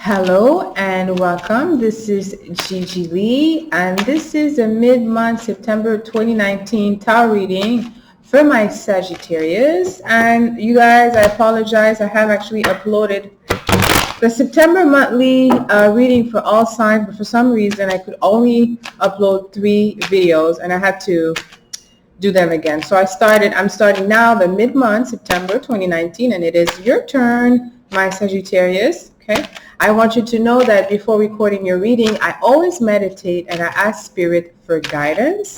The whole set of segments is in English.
Hello and welcome. This is Gigi Lee, and this is a mid-month September 2019 tarot reading for my Sagittarius. And you guys, I apologize. I have actually uploaded the September monthly reading for all signs, but for some reason I could only upload 3 videos, and I had to do them again. So I'm starting now the mid-month September 2019, and it is your turn, my Sagittarius. Okay. I want you to know that before recording your reading, I always meditate and I ask Spirit for guidance.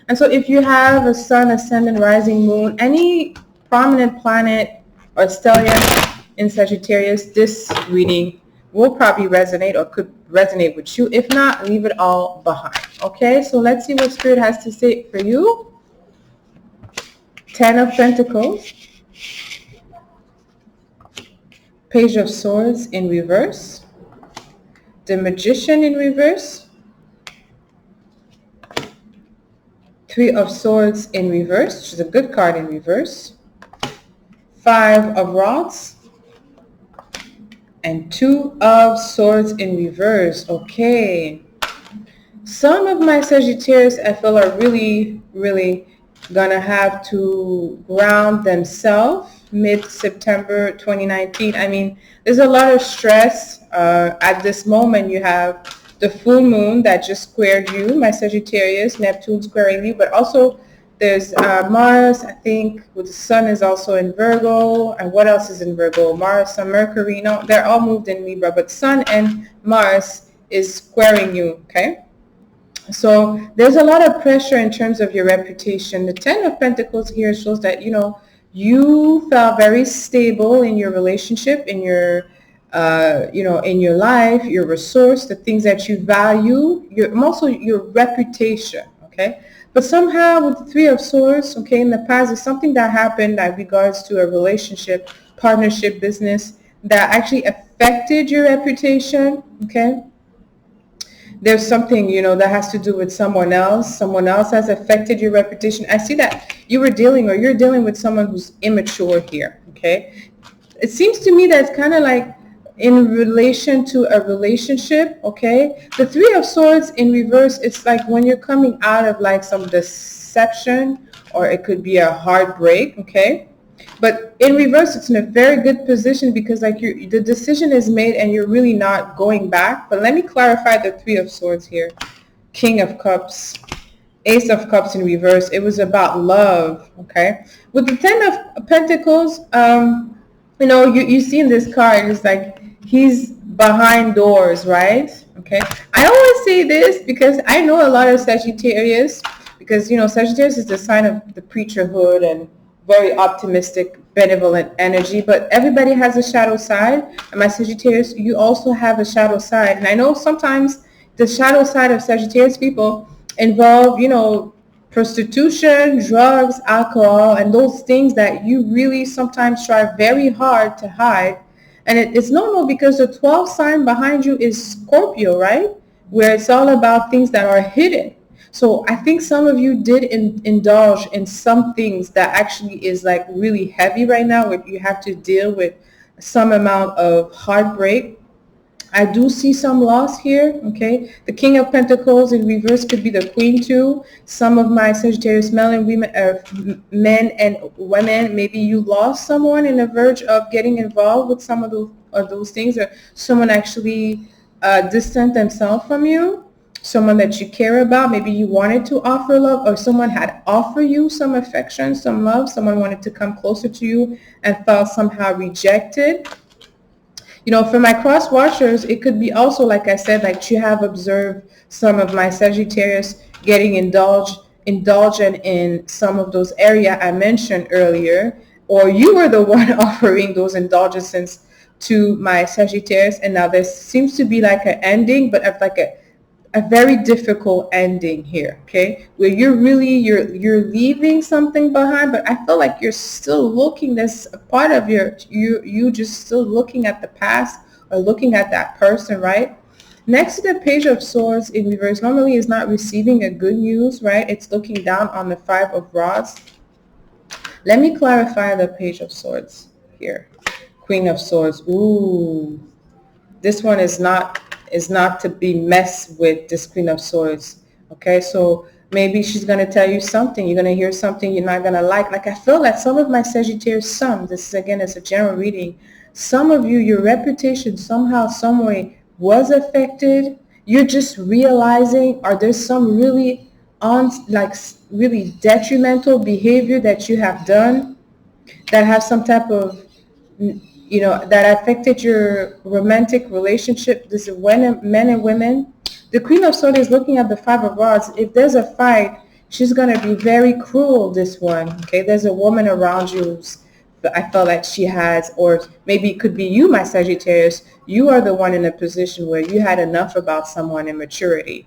And so if you have a sun, ascendant, rising moon, any prominent planet or stellium in Sagittarius, this reading will probably resonate or could resonate with you. If not, leave it all behind. Okay, so let's see what Spirit has to say for you. 10 of Pentacles, Page of Swords in reverse, the Magician in reverse, 3 of Swords in reverse, which is a good card in reverse, 5 of Rods, and 2 of Swords in reverse. Okay. Some of my Sagittarius I feel are really gonna have to ground themselves mid-September 2019. I mean, there's a lot of stress. At this moment, you have the full moon that just squared you, my Sagittarius, Neptune squaring you, but also there's Mars, I think, with the sun is also in Virgo. And what else is in Virgo? Mars, Sun, Mercury. No, they're all moved in Libra, but Sun and Mars is squaring you, okay? So there's a lot of pressure in terms of your reputation. The 10 of Pentacles here shows that, you felt very stable in your relationship, in your, in your life, your resource, the things that you value, also your reputation, okay? But somehow with the 3 of Swords, okay, in the past, there's something that happened that regards to a relationship, partnership, business, that actually affected your reputation, okay? There's something, that has to do with someone else. Someone else has affected your reputation. I see that you're dealing with someone who's immature here, okay? It seems to me that it's kind of like in relation to a relationship, okay? The 3 of Swords in reverse, it's like when you're coming out of like some deception, or it could be a heartbreak, okay? But in reverse, it's in a very good position because like the decision is made and you're really not going back. But let me clarify the 3 of Swords here. King of Cups, Ace of Cups in reverse. It was about love, okay? With the 10 of Pentacles, you see in this card, it's like he's behind doors, right? Okay. I always say this because I know a lot of Sagittarius because, Sagittarius is the sign of the preacherhood and very optimistic, benevolent energy, but everybody has a shadow side. And my Sagittarius, you also have a shadow side. And I know sometimes the shadow side of Sagittarius people involve, prostitution, drugs, alcohol, and those things that you really sometimes try very hard to hide. And it's normal because the 12th sign behind you is Scorpio, right? Where it's all about things that are hidden. So I think some of you did indulge in some things that actually is like really heavy right now, where you have to deal with some amount of heartbreak. I do see some loss here, okay? The King of Pentacles in reverse could be the Queen too. Some of my Sagittarius men and women, maybe you lost someone in the verge of getting involved with some of those things, or someone actually distanced themselves from you. Someone that you care about, maybe you wanted to offer love, or someone had offered you some affection, some love, someone wanted to come closer to you and felt somehow rejected. For my cross watchers, it could be also, like I said, like you have observed some of my Sagittarius getting indulgent in some of those areas I mentioned earlier, or you were the one offering those indulgences to my Sagittarius, and now there seems to be like an ending, but of like a very difficult ending here, okay? Where you're leaving something behind, but I feel like you're still looking, there's a part of you just still looking at the past or looking at that person, right? Next to the Page of Swords in reverse, normally is not receiving a good news, right? It's looking down on the 5 of Rods. Let me clarify the Page of Swords here. Queen of Swords, ooh. this one is not to be messed with, this Queen of Swords. Okay, so maybe she's going to tell you something. You're going to hear something you're not going to like. Like, I feel that some of my Sagittarius sun, this is again, it's a general reading. Some of you, your reputation somehow, some way was affected. You're just realizing, are there some really really detrimental behavior that you have done that have some type of, that affected your romantic relationship? This is when men and women. The Queen of Swords is looking at the Five of Rods. If there's a fight, she's going to be very cruel, this one. Okay, there's a woman around you I felt that she has, or maybe it could be you, my Sagittarius. You are the one in a position where you had enough about someone in maturity.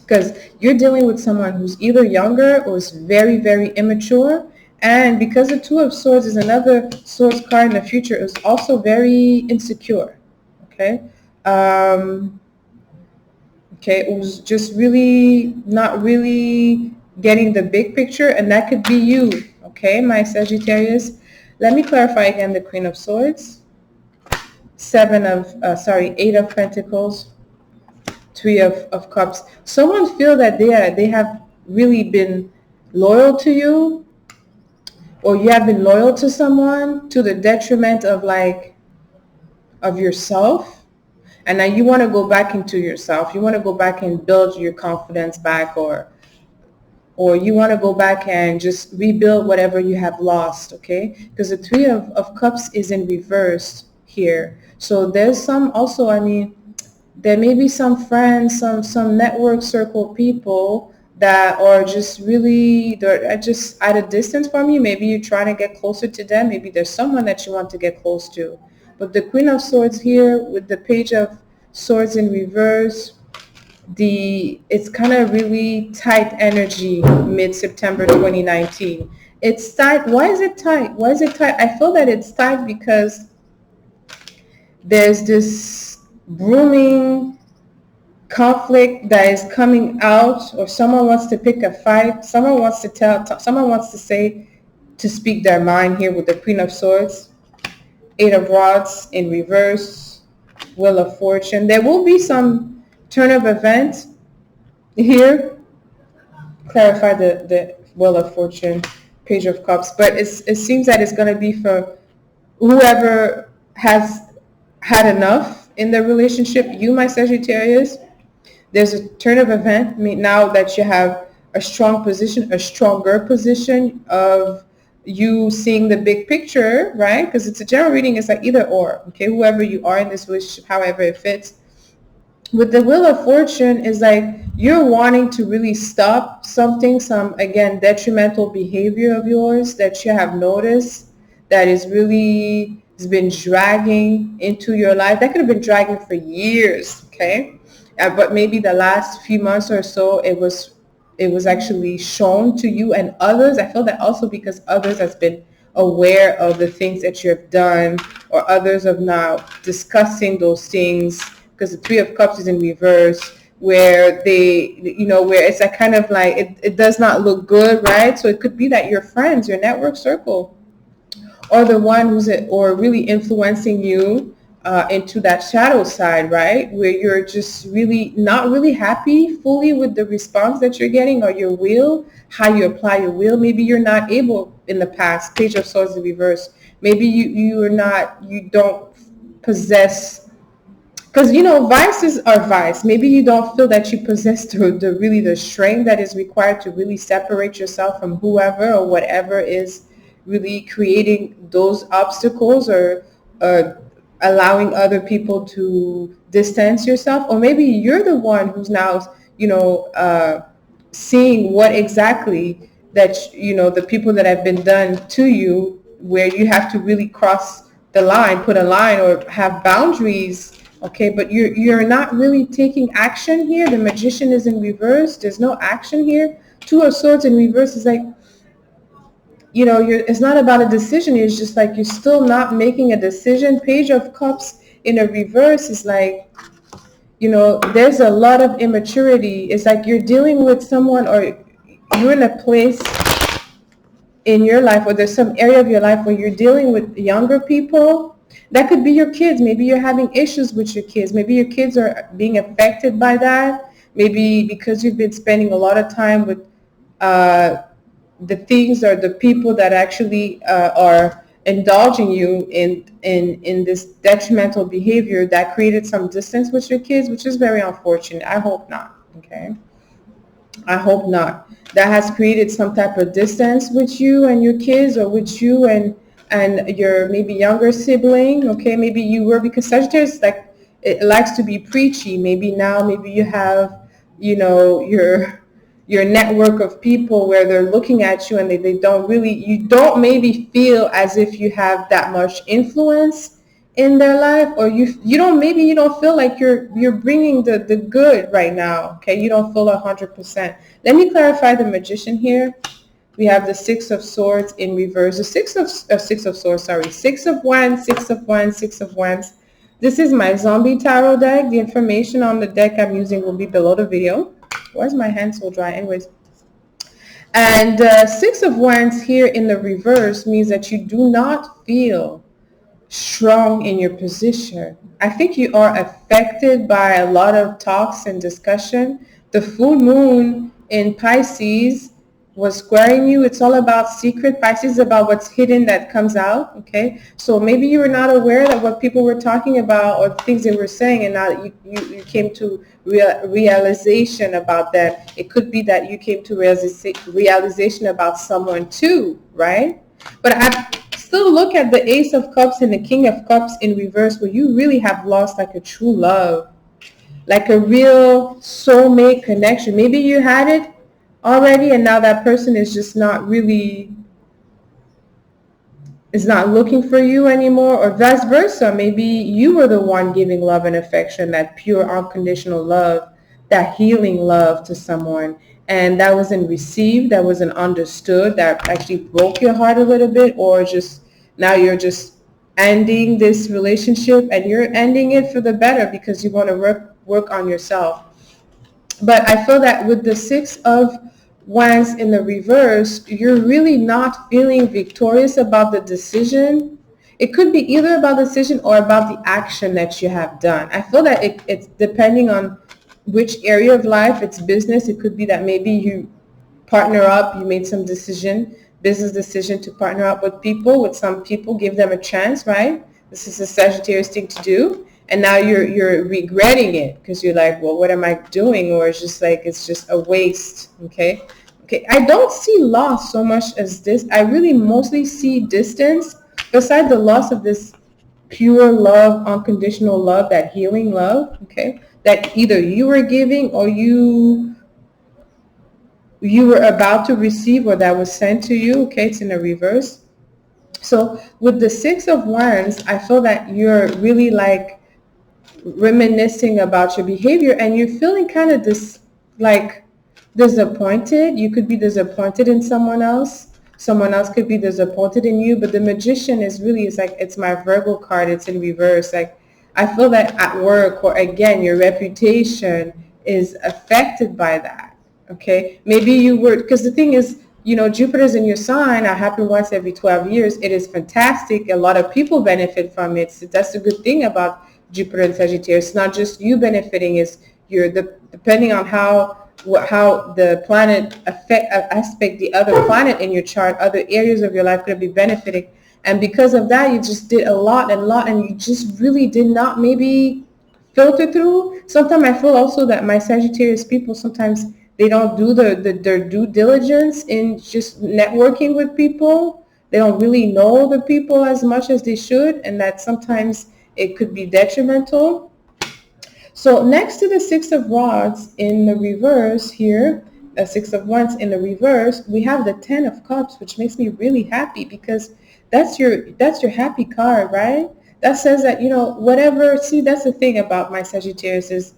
Because you're dealing with someone who's either younger or is very, very immature. And because the Two of Swords is another Swords card in the future, is also very insecure. Okay. Okay, it was just really not really getting the big picture, and that could be you. Okay, my Sagittarius. Let me clarify again the Queen of Swords. Eight of Pentacles, Three of Cups. Someone feel that they have really been loyal to you, or you have been loyal to someone to the detriment of yourself. And now you want to go back into yourself. You want to go back and build your confidence back, or you want to go back and just rebuild whatever you have lost, okay? Because the Three of Cups is in reverse here. So there's some also, there may be some friends, some network circle people that are just really, they're just at a distance from you. Maybe you're trying to get closer to them. Maybe there's someone that you want to get close to. But the Queen of Swords here with the Page of Swords in reverse, it's kind of really tight energy mid-September 2019. It's tight. Why is it tight? Why is it tight? I feel that it's tight because there's this brewing conflict that is coming out, or someone wants to pick a fight. Someone wants to speak their mind here with the Queen of Swords. Eight of Rods in reverse, Wheel of Fortune. There will be some turn of events here. Clarify the Wheel of Fortune, Page of Cups. But it seems that it's going to be for whoever has had enough in the relationship. You, my Sagittarius, there's a turn of event. Now that you have a stronger position of you seeing the big picture, right? Because it's a general reading. It's like either or, okay? Whoever you are in this relationship, however it fits. With the Wheel of Fortune is like you're wanting to really stop something, some, again, detrimental behavior of yours that you have noticed that is really has been dragging into your life. That could have been dragging for years, okay? But maybe the last few months or so, it was actually shown to you and others. I feel that also because others has been aware of the things that you have done, or others are now discussing those things, because the Three of Cups is in reverse, where where it's a kind of like, it does not look good, right? So it could be that your friends, your network circle, or the one who's really influencing you into that shadow side, right? Where you're just really not really happy fully with the response that you're getting, or your will, how you apply your will. Maybe you're not able in the past, Page of Swords in reverse. Maybe you don't possess, because vices are vice. Maybe you don't feel that you possess the strength that is required to really separate yourself from whoever or whatever is really creating those obstacles, or allowing other people to distance yourself. Or maybe you're the one who's now, seeing what exactly that, the people that have been done to you, where you have to really cross the line, put a line, or have boundaries. Okay, but you're not really taking action here. The Magician is in reverse. There's no action here. Two of Swords in reverse is like, it's not about a decision. It's just like you're still not making a decision. Page of Cups in a reverse is like, there's a lot of immaturity. It's like you're dealing with someone, or you're in a place in your life, or there's some area of your life where you're dealing with younger people, That could be your kids. Maybe you're having issues with your kids. Maybe your kids are being affected by that. Maybe because you've been spending a lot of time with uh, the things or the people that actually are indulging you in this detrimental behavior that created some distance with your kids, which is very unfortunate. I hope not. Okay. I hope not. That has created some type of distance with you and your kids, or with you and your maybe younger sibling. Okay, maybe you were, because Sagittarius, like, it likes to be preachy. Maybe now, maybe you have, your network of people where they're looking at you and they don't really, you don't maybe feel as if you have that much influence in their life, or you don't, maybe you don't feel like you're bringing the good right now. Okay, you don't feel 100%. Let me clarify the Magician here. We have the Six of Swords in reverse, the Six of Swords, sorry, Six of Wands, Six of Wands, Six of Wands. This is my zombie tarot deck. The information on the deck I'm using will be below the video. Why's my hand so dry? Anyways, and Six of Wands here in the reverse means that you do not feel strong in your position. I think you are affected by a lot of talks and discussion. The full moon in Pisces was squaring you. It's all about secret. Pisces is about what's hidden that comes out. Okay, so maybe you were not aware that what people were talking about or things they were saying, and now you came to realization about that. It could be that you came to realization about someone too, right? But I still look at the Ace of Cups and the King of Cups in reverse, where you really have lost like a true love, like a real soulmate connection. Maybe you had it already and now that person is just not really, is not looking for you anymore, or vice versa. Maybe you were the one giving love and affection, that pure unconditional love, that healing love to someone, and that wasn't received, that wasn't understood, that actually broke your heart a little bit, or just now you're just ending this relationship, and you're ending it for the better because you want to work on yourself. But I feel that with the Six of Wands in the reverse, you're really not feeling victorious about the decision. It could be either about the decision or about the action that you have done. I feel that it's depending on which area of life. It's business. It could be that maybe you partner up, you made some business decision to partner up with some people, give them a chance, right? This is a Sagittarius thing to do. And now you're regretting it because you're like, well, what am I doing? Or it's just like, it's just a waste. Okay. I don't see loss so much as this. I really mostly see distance, besides the loss of this pure love, unconditional love, that healing love. Okay. That either you were giving or you were about to receive, or that was sent to you. Okay. It's in the reverse. So with the Six of Wands, I feel that you're really like reminiscing about your behavior, and you're feeling kind of like disappointed. You could be disappointed in someone else. Someone else could be disappointed in you. But the Magician is really, it's like, it's my Virgo card. It's in reverse. Like, I feel that at work, or again, your reputation is affected by that. Okay. Maybe you were, because the thing is, Jupiter's in your sign. It happens once every 12 years. It is fantastic. A lot of people benefit from it. So that's the good thing about Jupiter and Sagittarius. It's not just you benefiting, is depending on how the planet aspect the other planet in your chart, other areas of your life could be benefiting. And because of that, you just did a lot, and you just really did not maybe filter through. Sometimes I feel also that my Sagittarius people, sometimes they don't do their due diligence in just networking with people. They don't really know the people as much as they should, and that sometimes it could be detrimental. So next to the Six of Rods in the reverse here, the Six of Wands in the reverse, we have the Ten of Cups, which makes me really happy because that's your happy card, right? That says that, whatever, see, that's the thing about my Sagittarius is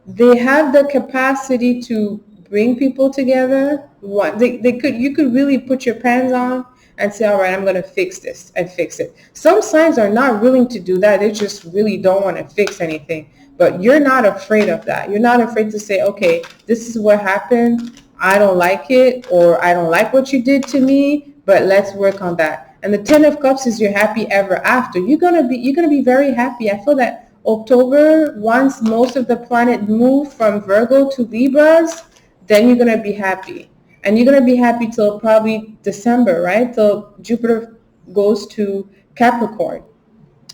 they have the capacity to bring people together. You could really put your pants on and say, all right, I'm going to fix this and fix it. Some signs are not willing to do that. They just really don't want to fix anything. But you're not afraid of that. You're not afraid to say, okay, this is what happened. I don't like it, or I don't like what you did to me, but let's work on that. And the Ten of Cups is your happy ever after. You're gonna be very happy. I feel that October, once most of the planet move from Virgo to Libras, then you're gonna be happy. And you're gonna be happy till probably December, right? Till Jupiter goes to Capricorn.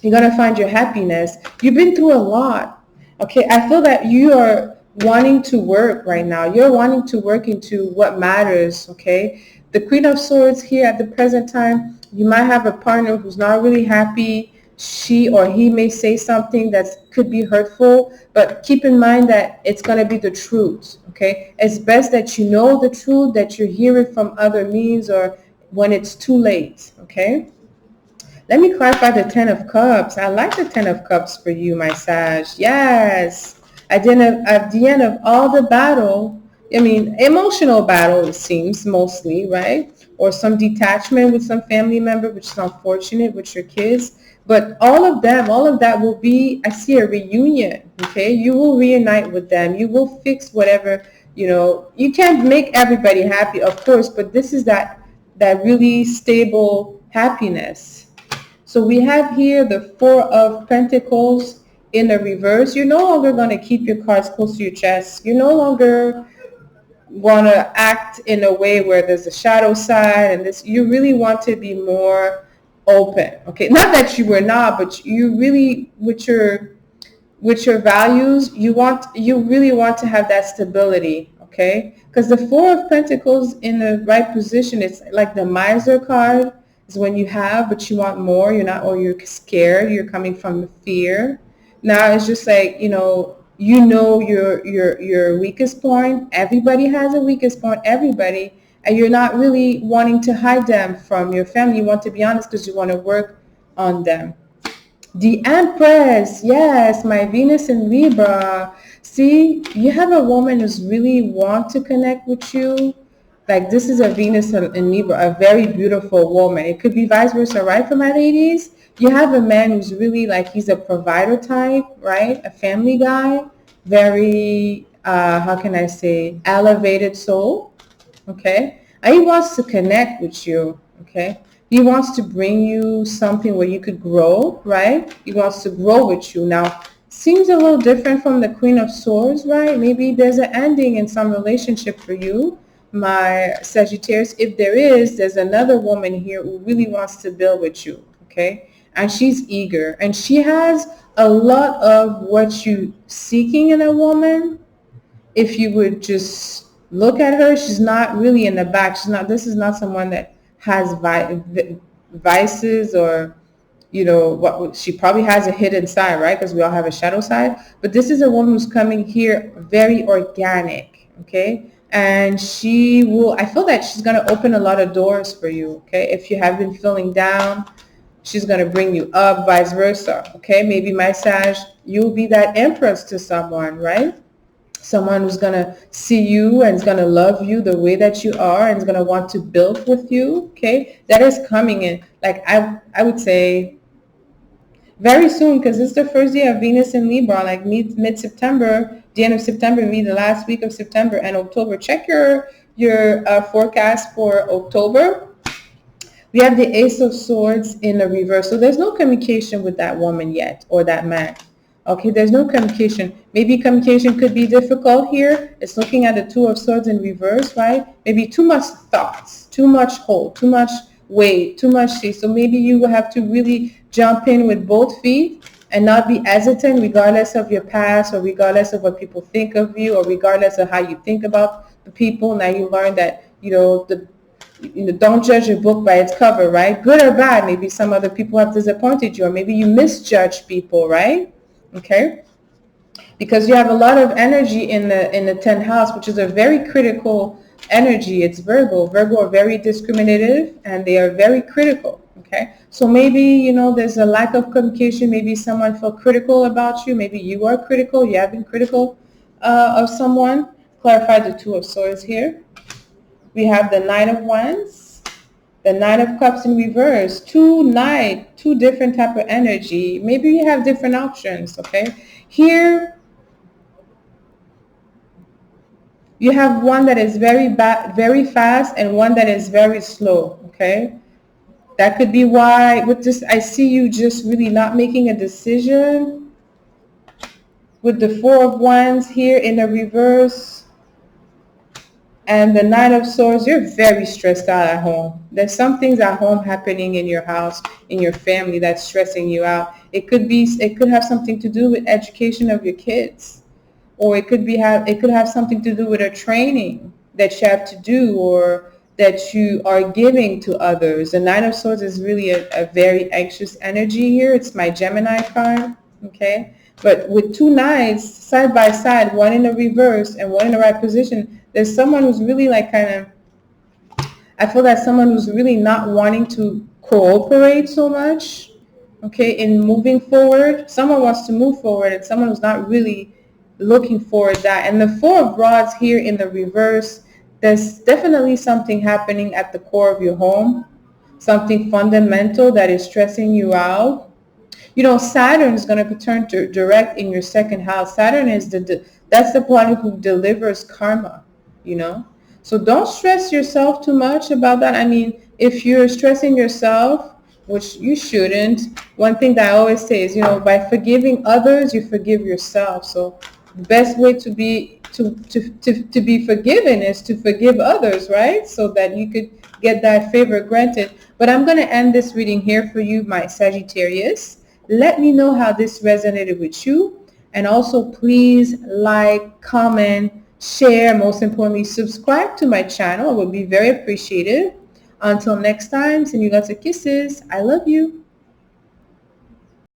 You're going to find your happiness. You've been through a lot. Okay, I feel that you are wanting to work right now. You're wanting to work into what matters, okay? The Queen of Swords here at the present time, you might have a partner who's not really happy. She or he may say something that could be hurtful, but keep in mind that it's going to be the truth, okay? It's best that you know the truth, that you hear it from other means or when it's too late, okay? Let me clarify the Ten of Cups. I like the Ten of Cups for you, my Sag. Yes. At the end of all the battle, I mean, emotional battle, it seems, mostly, right? Or some detachment with some family member, which is unfortunate with your kids. But all of that will be, I see a reunion, okay? You will reunite with them. You will fix whatever, you can't make everybody happy, of course, but this is that really stable happiness. So we have here the Four of Pentacles in the reverse. You're no longer going to keep your cards close to your chest. You no longer want to act in a way where there's a shadow side and this. You really want to be more open. Okay, not that you were not, but you really, with your values, you really want to have that stability. Okay, because the Four of Pentacles in the right position, it's like the miser card is when you have, but you want more. You're not, or you're scared. You're coming from fear. Now it's just like, your weakest point. Everybody has a weakest point. Everybody. And you're not really wanting to hide them from your family. You want to be honest because you want to work on them. The Empress, yes, my Venus in Libra. See, you have a woman who's really want to connect with you. Like this is a Venus in Libra, a very beautiful woman. It could be vice versa, right, for my ladies? You have a man who's really like, he's a provider type, right? A family guy, very, how can I say, elevated soul, okay? And he wants to connect with you, okay? He wants to bring you something where you could grow, right? He wants to grow with you. Now, seems a little different from the Queen of Swords, right? Maybe there's an ending in some relationship for you, my Sagittarius. If there is, there's another woman here who really wants to build with you, okay? And she's eager. And she has a lot of what you're seeking in a woman. If you would just look at her, she's not really in the back. This is not someone that has vices or, what she probably has a hidden side, right? Because we all have a shadow side. But this is a woman who's coming here very organic, okay? And I feel that she's going to open a lot of doors for you, okay? If you have been feeling down, she's going to bring you up, vice versa, okay? Maybe my Sag, you'll be that empress to someone, right? Someone who's going to see you and is going to love you the way that you are and is going to want to build with you, okay? That is coming in. Like I would say very soon, because it's the first day of Venus in Libra, like mid-September, the end of September, maybe the last week of September and October. Check your forecast for October. We have the Ace of Swords in the reverse. So there's no communication with that woman yet or that man. Okay, there's no communication. Maybe communication could be difficult here. It's looking at the Two of Swords in reverse, right? Maybe too much thoughts, too much hold, too much weight, too much see. So maybe you will have to really jump in with both feet and not be hesitant regardless of your past or regardless of what people think of you or regardless of how you think about the people. Now you learn that, don't judge a book by its cover, right? Good or bad. Maybe some other people have disappointed you or maybe you misjudge people, right? Okay, because you have a lot of energy in the 10th house, which is a very critical energy. It's Virgo. Virgo are very discriminative and they are very critical. Okay, so maybe there's a lack of communication. Maybe someone felt critical about you. Maybe you are critical. You have been critical of someone. Clarify the Two of Swords here. We have the Nine of Wands, the Nine of Cups in reverse. Two different type of energy. Maybe you have different options, okay? Here, you have one that is very fast and one that is very slow, okay? That could be why with this, I see you just really not making a decision. With the Four of Wands here in the reverse and the Nine of Swords, you're very stressed out at home. There's some things at home happening in your house, in your family, that's stressing you out. It could have something to do with education of your kids, or it could have something to do with a training that you have to do or that you are giving to others. The Nine of Swords is really a very anxious energy here. It's my Gemini card, okay? But with two knights side by side, one in the reverse and one in the right position, there's someone who's really like kind of, I feel that someone who's really not wanting to cooperate so much, okay, in moving forward. Someone wants to move forward and someone who's not really looking forward to that. And the Four of Rods here in the reverse, there's definitely something happening at the core of your home, something fundamental that is stressing you out. You know, Saturn is going to turn to direct in your second house. Saturn is that's the planet who delivers karma, you know. So don't stress yourself too much about that. I mean, if you're stressing yourself, which you shouldn't, one thing that I always say is, you know, by forgiving others, you forgive yourself. So the best way to be forgiven is to forgive others, right? So that you could get that favor granted. But I'm going to end this reading here for you, my Sagittarius. Let me know how this resonated with you. And also please like, comment, share, most importantly, subscribe to my channel. It would be very appreciated. Until next time, send you lots of kisses. I love you.